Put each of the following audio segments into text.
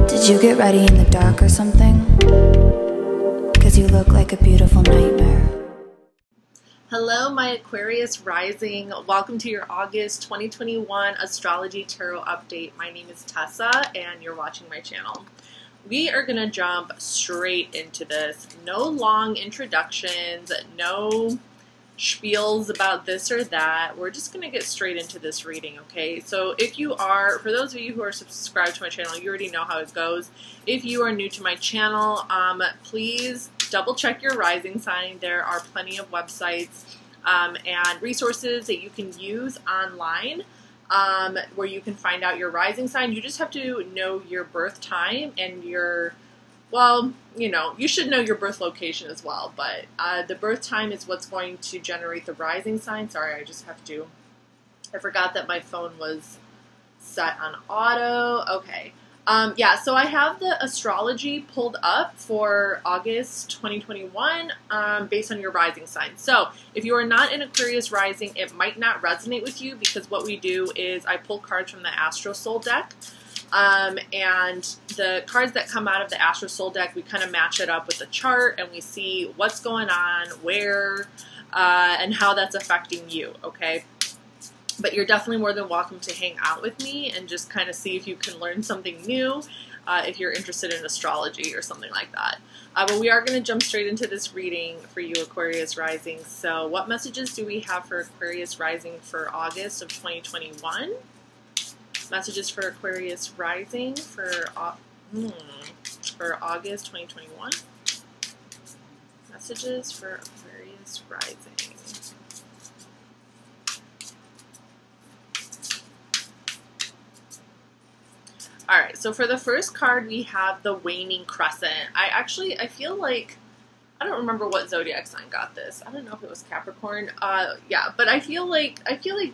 Did you get ready in the dark or something? 'Cause you look like a beautiful nightmare. Hello, my Aquarius rising. Welcome to your August 2021 Astrology Tarot Update. My name is Tessa, and you're watching my channel. We are going to jump straight into this. No long introductions, no spiels about this or that. We're just going to get straight into this reading, okay? So if you are, for those of you who are subscribed to my channel, you already know how it goes. If you are new to my channel, please double check your rising sign. There are plenty of websites and resources that you can use online where you can find out your rising sign. You just have to know your birth time and your, well, you know, you should know your birth location as well, but the birth time is what's going to generate the rising sign. Sorry, I forgot that my phone was set on auto. Okay. Yeah, so I have the astrology pulled up for August 2021 based on your rising sign. So if you are not in Aquarius rising, it might not resonate with you because what we do is I pull cards from the Astro Soul deck. And the cards that come out of the Astro Soul deck, we kind of match it up with the chart and we see what's going on, where, and how that's affecting you, okay? But you're definitely more than welcome to hang out with me and just kind of see if you can learn something new if you're interested in astrology or something like that. But we are going to jump straight into this reading for you, Aquarius rising. So what messages do we have for Aquarius rising for August of 2021? Messages for Aquarius rising for August 2021. Messages for Aquarius rising. All right, so for the first card, we have the waning crescent. I feel like, I don't remember what zodiac sign got this. I don't know if it was Capricorn. Yeah, but I feel like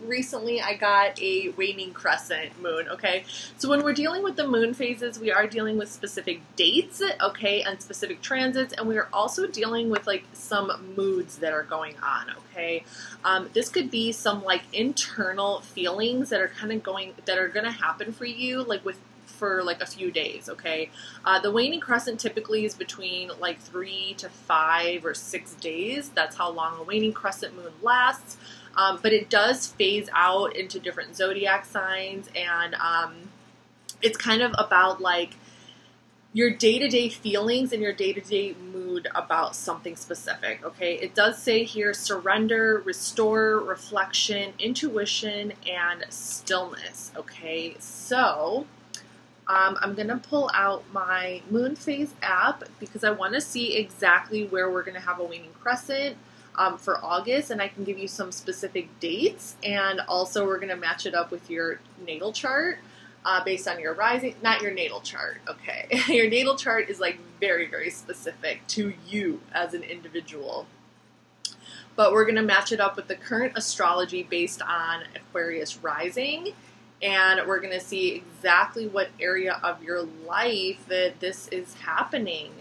recently I got a waning crescent moon, okay? So when we're dealing with the moon phases, we are dealing with specific dates, okay, and specific transits, and we are also dealing with like some moods that are going on, okay? This could be some like internal feelings that are gonna happen for you, like for like a few days, okay? The waning crescent typically is between like 3 to 5 or 6 days. That's how long a waning crescent moon lasts. But it does phase out into different zodiac signs, and it's kind of about like your day-to-day feelings and your day-to-day mood about something specific, okay? It does say here surrender, restore, reflection, intuition, and stillness, okay? So I'm going to pull out my moon phase app because I want to see exactly where we're going to have a waning crescent for August, and I can give you some specific dates, and also we're going to match it up with your natal chart based on your rising, not your natal chart, okay? Your natal chart is like very, very specific to you as an individual. But we're going to match it up with the current astrology based on Aquarius rising. And we're going to see exactly what area of your life that this is happening.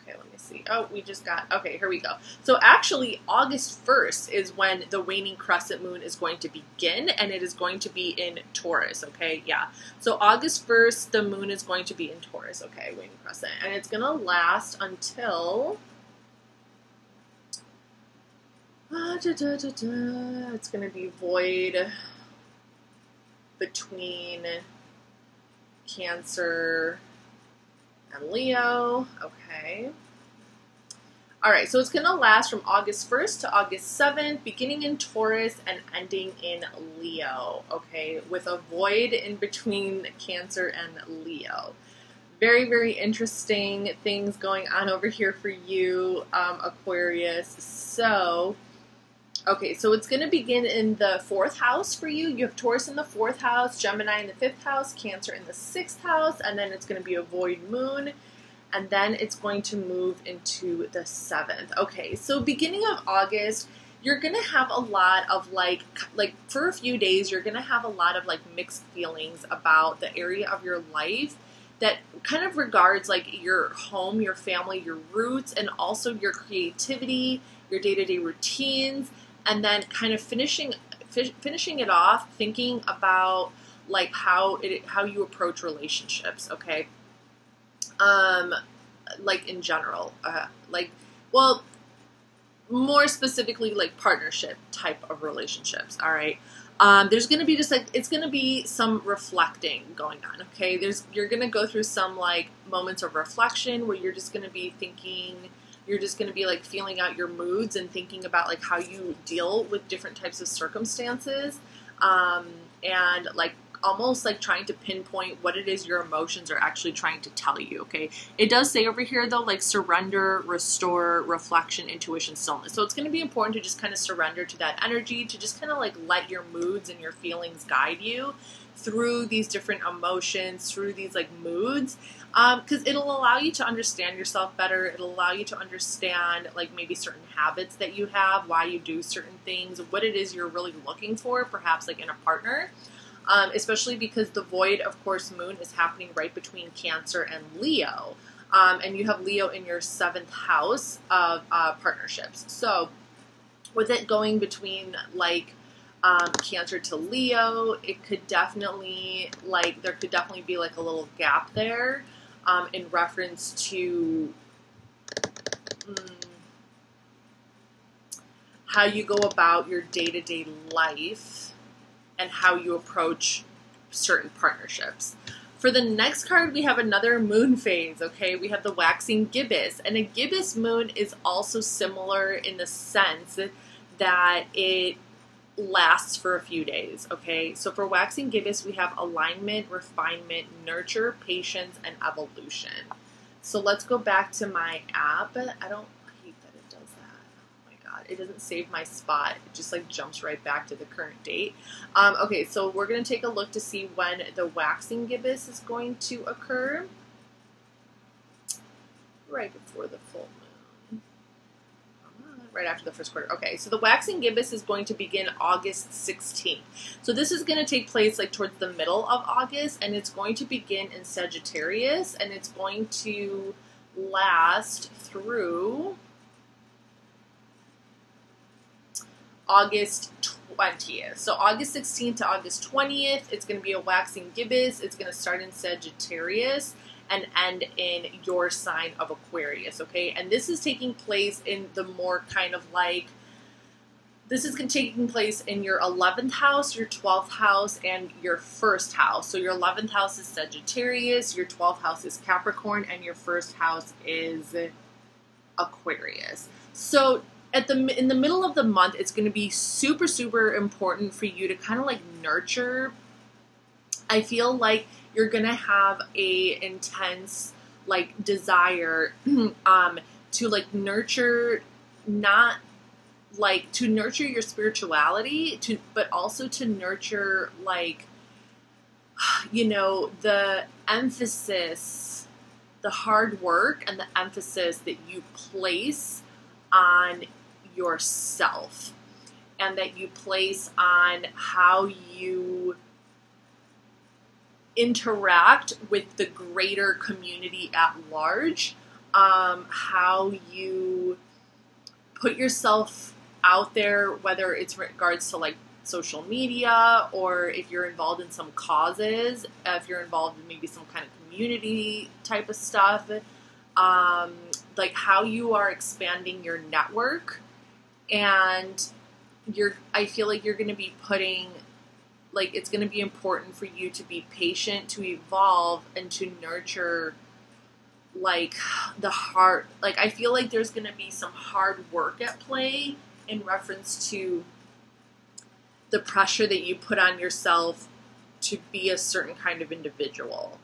Okay, let me see. Oh, we just got, okay, here we go. So actually, August 1st is when the waning crescent moon is going to begin, and it is going to be in Taurus, okay? Yeah. So August 1st, the moon is going to be in Taurus, okay, waning crescent. And it's going to last until... It's going to be void between Cancer and Leo, okay. All right, so it's going to last from August 1st to August 7th, beginning in Taurus and ending in Leo, okay, with a void in between Cancer and Leo. Very, very interesting things going on over here for you, Aquarius. So... okay, so it's going to begin in the 4th house for you. You have Taurus in the 4th house, Gemini in the 5th house, Cancer in the 6th house, and then it's going to be a void moon, and then it's going to move into the 7th. Okay, so beginning of August, you're going to have a lot of like for a few days, you're going to have a lot of like mixed feelings about the area of your life that kind of regards like your home, your family, your roots, and also your creativity, your day-to-day routines. And then kind of finishing it off, thinking about like how you approach relationships, okay? like in general, well, more specifically, like partnership type of relationships. All right. There's going to be it's going to be some reflecting going on. Okay. You're going to go through some like moments of reflection where you're just going to be thinking, you're just going to be like feeling out your moods and thinking about like how you deal with different types of circumstances. And like almost like trying to pinpoint what it is your emotions are actually trying to tell you, okay? It does say over here, though, like surrender, restore, reflection, intuition, stillness. So it's going to be important to just kind of surrender to that energy, to just kind of like let your moods and your feelings guide you through these different emotions, through these like moods, because it'll allow you to understand yourself better. It'll allow you to understand like maybe certain habits that you have, why you do certain things, what it is you're really looking for, perhaps like in a partner. Especially because the void, of course, moon is happening right between Cancer and Leo. And you have Leo in your 7th house of partnerships. So with it going between like Cancer to Leo, it could definitely there could definitely be like a little gap there in reference to how you go about your day-to-day life and how you approach certain partnerships. For the next card, we have another moon phase, okay? We have the waxing gibbous. And a gibbous moon is also similar in the sense that it lasts for a few days, okay? So for waxing gibbous, we have alignment, refinement, nurture, patience, and evolution. So let's go back to my app. I don't hate that it does that. Oh my God, it doesn't save my spot. It just like jumps right back to the current date. Okay, so we're going to take a look to see when the waxing gibbous is going to occur. Right before the full moon. Right after the first quarter. Okay, so the waxing gibbous is going to begin August 16th. So this is going to take place like towards the middle of August, and it's going to begin in Sagittarius, and it's going to last through August 20th. So August 16th to August 20th, it's going to be a waxing gibbous. It's going to start in Sagittarius and end in your sign of Aquarius, okay? And this is taking place in the more kind of like, this is taking place in your 11th house, your 12th house, and your 1st house. So your 11th house is Sagittarius, your 12th house is Capricorn, and your 1st house is Aquarius. So in the middle of the month, it's going to be super, super important for you to kind of like nurture. I feel like you're going to have a intense like desire to like nurture, not like to nurture your spirituality, but also to nurture like, you know, the emphasis, the hard work and the emphasis that you place on yourself, and that you place on how you interact with the greater community at large, how you put yourself out there, whether it's regards to like social media, or if you're involved in some causes, if you're involved in maybe some kind of community type of stuff, like how you are expanding your network. And I feel like you're going to be putting, like, it's going to be important for you to be patient, to evolve, and to nurture, like, the heart. Like, I feel like there's going to be some hard work at play in reference to the pressure that you put on yourself to be a certain kind of individual.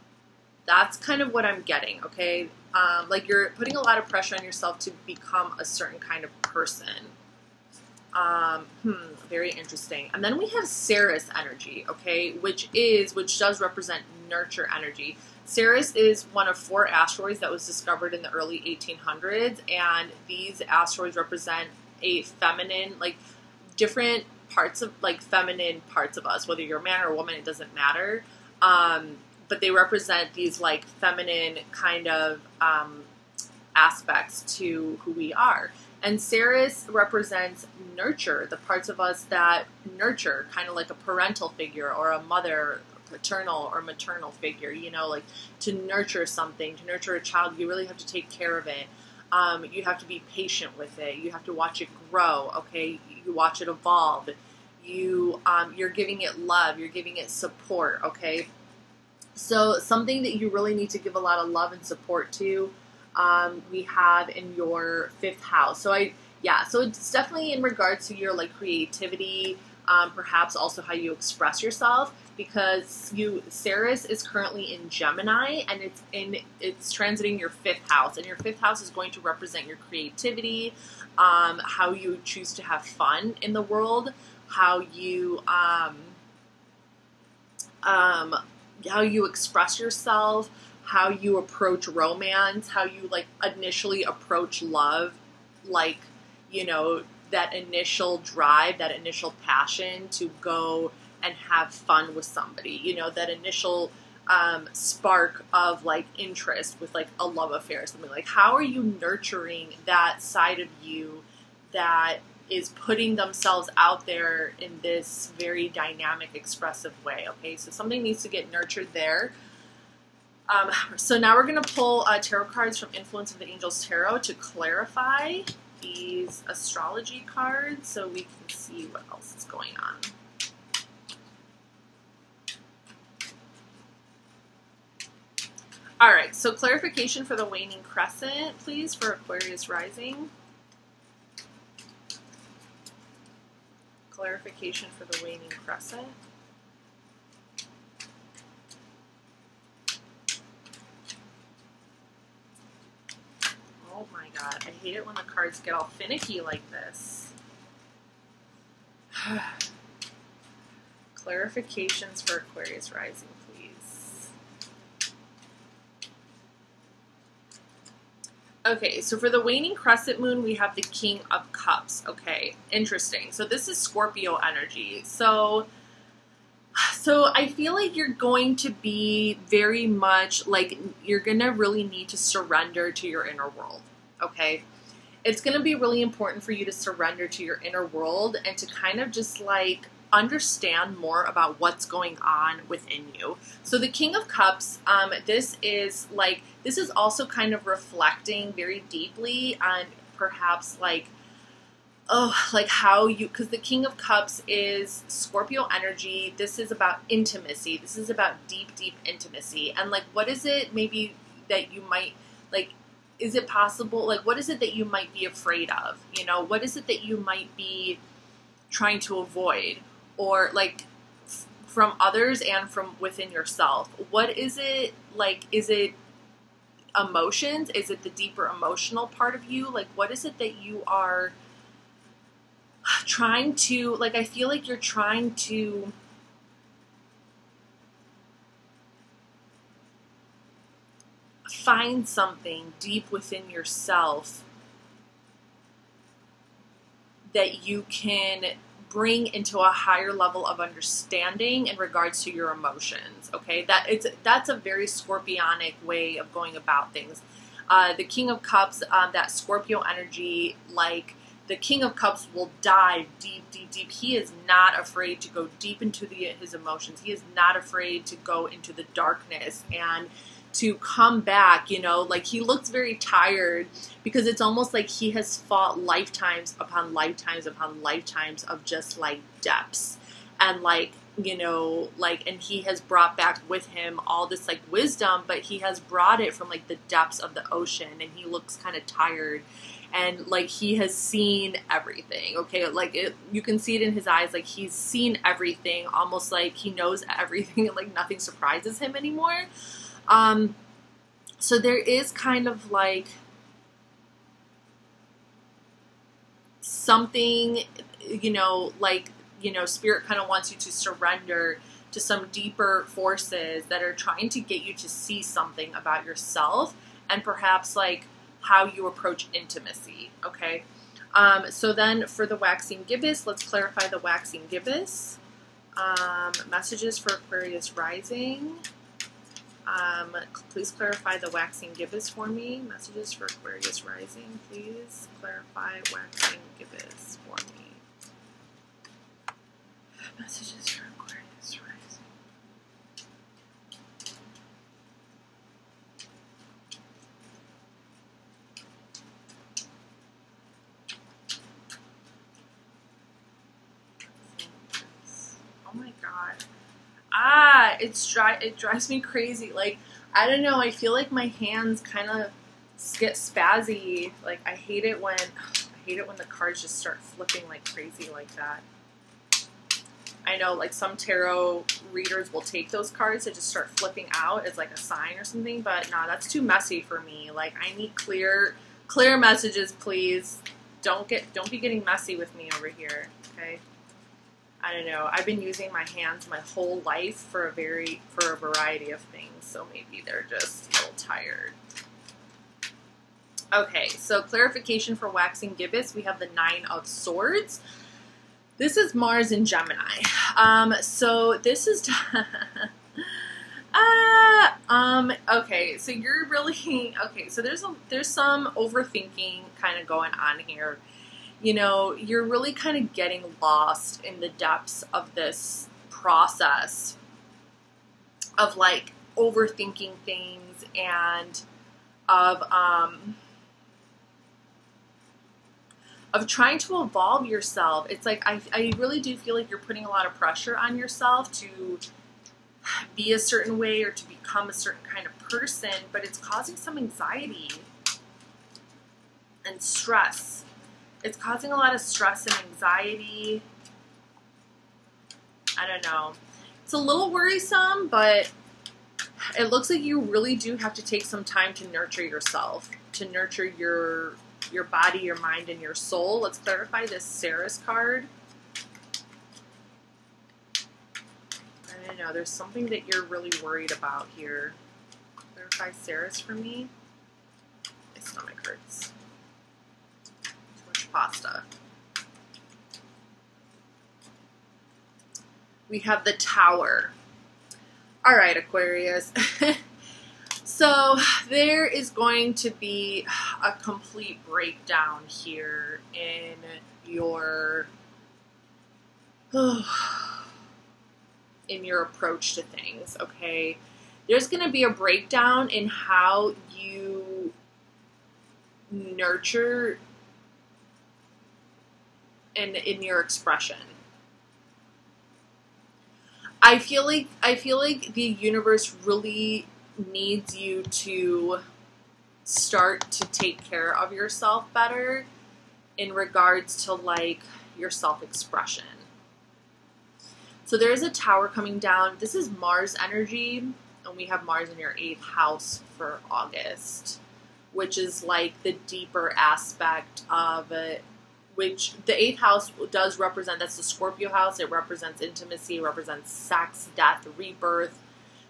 That's kind of what I'm getting, okay? Like, you're putting a lot of pressure on yourself to become a certain kind of person. Very interesting. And then we have Ceres energy, okay, which does represent nurture energy. Ceres is one of 4 asteroids that was discovered in the early 1800s, and these asteroids represent a feminine, like different parts of, like feminine parts of us, whether you're a man or a woman, it doesn't matter. But they represent these like feminine kind of aspects to who we are. And Ceres represents nurture, the parts of us that nurture, kind of like a parental figure or a mother paternal or maternal figure, you know, like to nurture something, to nurture a child, you really have to take care of it. You have to be patient with it. You have to watch it grow, okay? You watch it evolve. You're giving it love. You're giving it support, okay? So something that you really need to give a lot of love and support to, we have in your 5th house. So so it's definitely in regards to your like creativity, perhaps also how you express yourself, because Ceres is currently in Gemini, and it's transiting your 5th house, and your 5th house is going to represent your creativity, how you choose to have fun in the world, how you express yourself, how you approach romance, how you like initially approach love, like, you know, that initial drive, that initial passion to go and have fun with somebody, you know, that initial spark of like interest with like a love affair or something. Like, how are you nurturing that side of you that is putting themselves out there in this very dynamic, expressive way? Okay, so something needs to get nurtured there. So now we're going to pull tarot cards from Influence of the Angels Tarot to clarify these astrology cards so we can see what else is going on. All right, so clarification for the waning crescent, please, for Aquarius rising. Clarification for the waning crescent. Oh my god, I hate it when the cards get all finicky like this. Clarifications for Aquarius rising, please. Okay, so for the waning crescent moon, we have the King of Cups. Okay, interesting. So this is Scorpio energy. So I feel like you're going to be very much like, you're going to really need to surrender to your inner world, okay? It's going to be really important for you to surrender to your inner world and to kind of just like understand more about what's going on within you. So the King of Cups, this is also kind of reflecting very deeply on perhaps like, how you, because the King of Cups is Scorpio energy. This is about intimacy. This is about deep, deep intimacy. And like, what is it maybe that you might, like, is it possible, like, what is it that you might be afraid of? You know, what is it that you might be trying to avoid? Or like from others and from within yourself? What is it, like, is it emotions? Is it the deeper emotional part of you? Like, what is it that you are trying to, like, I feel like you're trying to find something deep within yourself that you can bring into a higher level of understanding in regards to your emotions. Okay, that's a very Scorpionic way of going about things. The King of Cups, that Scorpio energy, like, the King of Cups will dive deep, deep, deep. He is not afraid to go deep into his emotions. He is not afraid to go into the darkness and to come back, you know, like, he looks very tired because it's almost like he has fought lifetimes upon lifetimes upon lifetimes of just like depths and like, you know, like, and he has brought back with him all this like wisdom, but he has brought it from like the depths of the ocean, and he looks kind of tired. And like, he has seen everything, okay? Like, you can see it in his eyes, like he's seen everything, almost like he knows everything, and like nothing surprises him anymore. So there is kind of like something, you know, like, you know, Spirit kind of wants you to surrender to some deeper forces that are trying to get you to see something about yourself and perhaps like how you approach intimacy, okay? So then for the waxing gibbous, let's clarify the waxing gibbous. Messages for Aquarius rising. Please clarify the waxing gibbous for me. Messages for Aquarius rising. Please clarify waxing gibbous for me. Messages for Aquarius rising. God. It drives me crazy. Like, I don't know, I feel like my hands kind of get spazzy. Like, I hate it when the cards just start flipping like crazy like that. I know, like, some tarot readers will take those cards that just start flipping out as like a sign or something, but nah, that's too messy for me. Like, I need clear messages, please. Don't be getting messy with me over here, okay? I don't know. I've been using my hands my whole life for a variety of things, so maybe they're just a little tired. Okay, so clarification for waxing gibbous, we have the 9 of Swords. This is Mars in Gemini. So this is okay, so you're really okay, so there's some overthinking kind of going on here. You know, you're really kind of getting lost in the depths of this process of like overthinking things and of trying to evolve yourself. It's like, I really do feel like you're putting a lot of pressure on yourself to be a certain way or to become a certain kind of person, but it's causing some anxiety and stress. It's causing a lot of stress and anxiety. I don't know. It's a little worrisome, but it looks like you really do have to take some time to nurture yourself, to nurture your body, your mind, and your soul. Let's clarify this Ceres card. I don't know. There's something that you're really worried about here. Clarify Ceres for me. My stomach hurts. Too much pasta. We have the Tower. All right, Aquarius. So there is going to be a complete breakdown here in your approach to things, okay? There's going to be a breakdown in how you nurture and in your expression. I feel like the universe really needs you to start to take care of yourself better in regards to like your self-expression. So there's a Tower coming down. This is Mars energy, and we have Mars in your 8th house for August, which is like the deeper aspect of it, which the 8th house does represent. That's the Scorpio house. It represents intimacy, it represents sex, death, rebirth,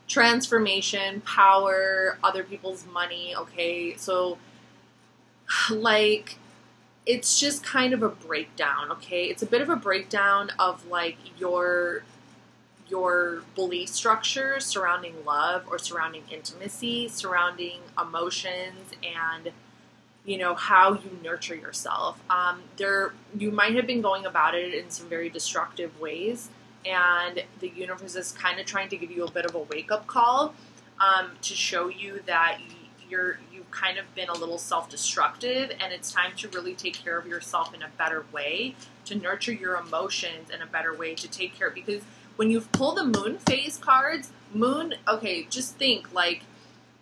transformation, power, other people's money, okay? So, like, it's just kind of a breakdown, okay? It's a bit of a breakdown of, like, your belief structure surrounding love or surrounding intimacy, surrounding emotions, and, you know, how you nurture yourself. You might have been going about it in some very destructive ways, and the universe is kind of trying to give you a bit of a wake-up call to show you that you've kind of been a little self-destructive, and it's time to really take care of yourself in a better way, to nurture your emotions in a better way, to take care, because when you pull the moon phase cards, okay, just think like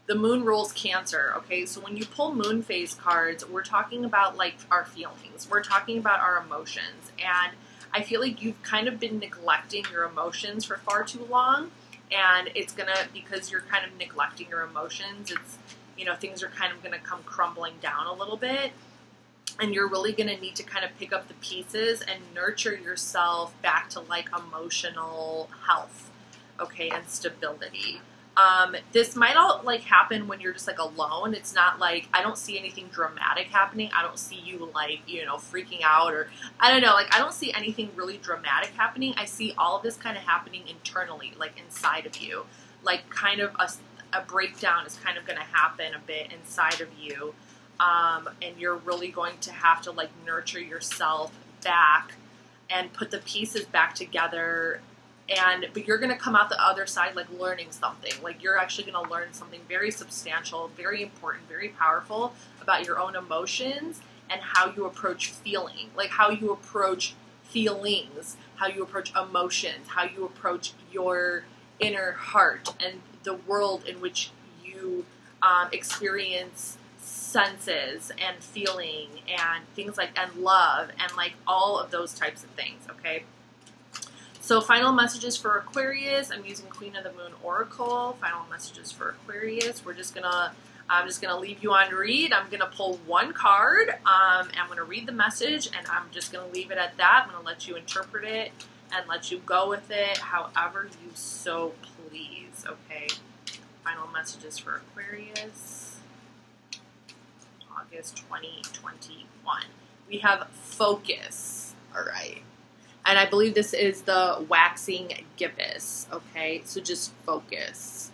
the moon rules Cancer, okay? So when you pull moon phase cards, we're talking about like our feelings, we're talking about our emotions, and I feel like you've kind of been neglecting your emotions for far too long, and it's gonna, because you're kind of neglecting your emotions, it's, you know, things are kind of gonna come crumbling down a little bit, and you're really gonna need to kind of pick up the pieces and nurture yourself back to like emotional health, okay, and stability. This might all like happen when you're just like alone. It's not like, I don't see anything dramatic happening. I don't see you like, you know, freaking out, or I don't know, like I don't see anything really dramatic happening. I see all of this kind of happening internally, like inside of you, like kind of a breakdown is kind of going to happen a bit inside of you. And you're really going to have to like nurture yourself back and put the pieces back together. But you're going to come out the other side like learning something. Like you're actually going to learn something very substantial, very important, very powerful about your own emotions and how you approach feeling. Like how you approach feelings, how you approach emotions, how you approach your inner heart and the world in which you experience senses and feeling and things like, and love and like all of those types of things, okay? So final messages for Aquarius. I'm using Queen of the Moon Oracle. Final messages for Aquarius. I'm just gonna leave you on read. I'm gonna pull one card. I'm gonna read the message, and I'm just gonna leave it at that. I'm gonna let you interpret it and let you go with it however you so please. Okay. Final messages for Aquarius. August 2021. We have focus. All right. And I believe this is the waxing gibbous, okay? So just focus.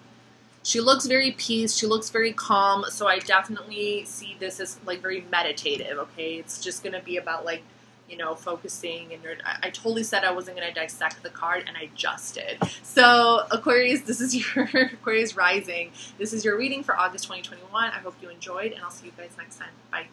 She looks very peaceful. She looks very calm. So I definitely see this as like very meditative, okay? It's just going to be about like, you know, focusing. And I totally said I wasn't going to dissect the card, and I just did. So Aquarius, this is your Aquarius rising. This is your reading for August 2021. I hope you enjoyed, and I'll see you guys next time. Bye.